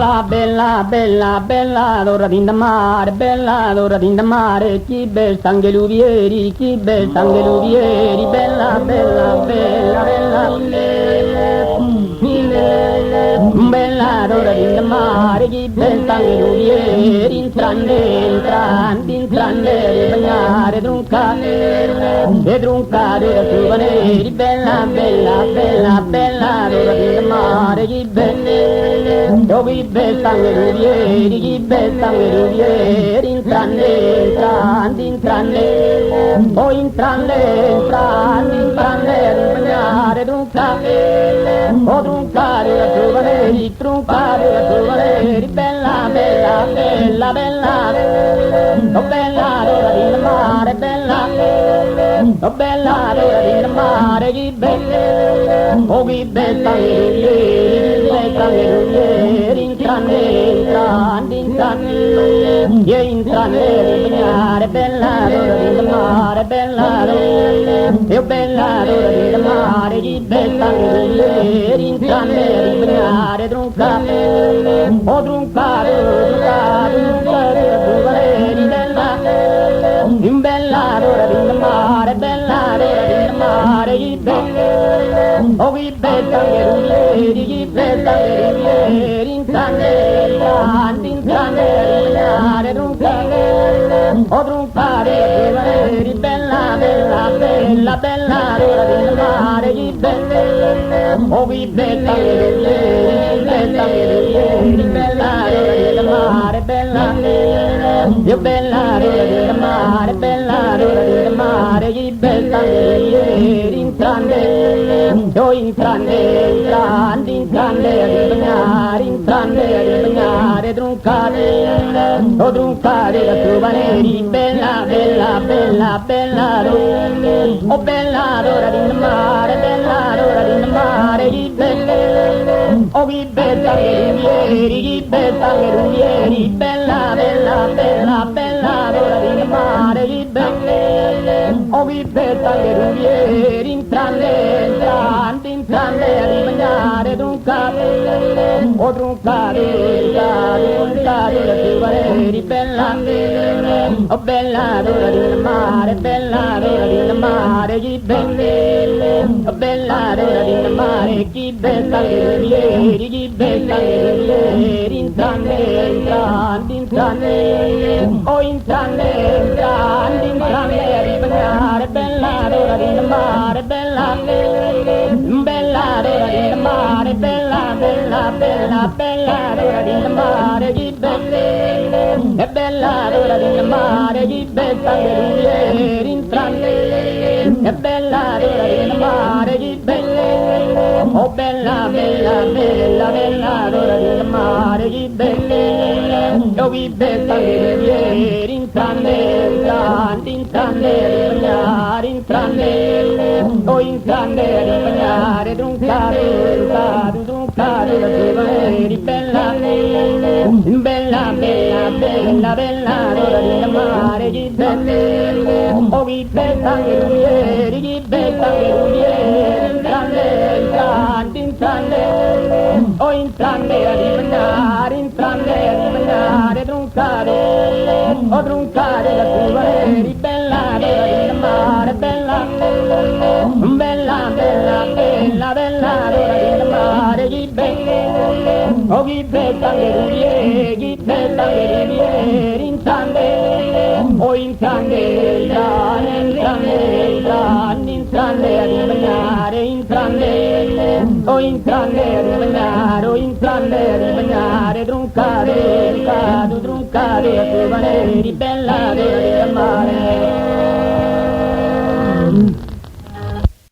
bella, bella, bella, bella, l'ora di mare, bella, l'ora di mare, chi bel sangue luvieri, chi bel sangue luvieri, bella, bella, bella, bella, bella, l'ora di mare, chi bel sangue luvieri, intrande, bagnare, druncare, giovaneri, bella, bella, bella, bella, l'ora di mare, chi bel, dove bel sangue luvieri, chi bel sangue luvieri, intrande, oh intrande, bagnare, druncare, giovaneri, bella, bella, bella, bella, oh bella, l'ora di mare, bella, oh bella, l'ora di mare, chi bella, oh chi bella, intrande, bagnare, bella, l'ora di mare, bella, io bella, l'ora di mare, chi bella, intrande, bagnare, druncare, oh druncare, in bella, l'ora di mare, bella, l'ora di mare, chi bella, oh chi bella, chi bella, intrande, bagnare, druncare, oh druncare, bella, bella, bella, bella, l'ora di mare, chi bella, oh chi bella, bella, l'ora di mare, bella, io bella, l'ora di mare, bella, l'ora di mare, chi bella, intrande, oh intrande, bagnare, druncare, oh druncare, la giovaneri, bella, bella, bella, bella, oh bella, l'ora di mare, bella, l'ora di mare, chi bella, oh chi bella, chi bella, bella, bella, bella, bella, l'ora di mare, chi bella, oh chi bella, intrande, bagnare, druncare, oh druncare, la giovaneri, bella, oh bella, l'ora di mare, bella, l'ora di mare, chi bella, oh bella, l'ora di mare, chi bella, chi bella, intrande, oh intrande, bagnare, bella, l'ora di mare, bella, bella, l'ora di mare, bella, bella, bella, bella, l'ora di mare, chi bella, è bella, l'ora di mare, chi bella, intrande, è bella, l'ora di mare, chi bella, oh bella, bella, bella, bella, l'ora di mare, chi bella, oh chi bella, intrande, bagnare, intrande, oh intrande, bagnare, druncare, la giovaneri, bella, bella, bella, bella, bella, l'ora di mare, chi bella, oh chi bella, chi bella, intrande, oh intrande, bagnare, druncare, oh druncare, la giovaneri, bella, l'ora di mare, bella, bella, bella, bella, bella, l'ora di mare, chi bella, oh chi bella, chi bella, intrande, oh intrande, bagnare, intrande, oh intrande, bagnare, oh intrande, bagnare, druncare, druncare, giovaneri, bella, l'ora di mare.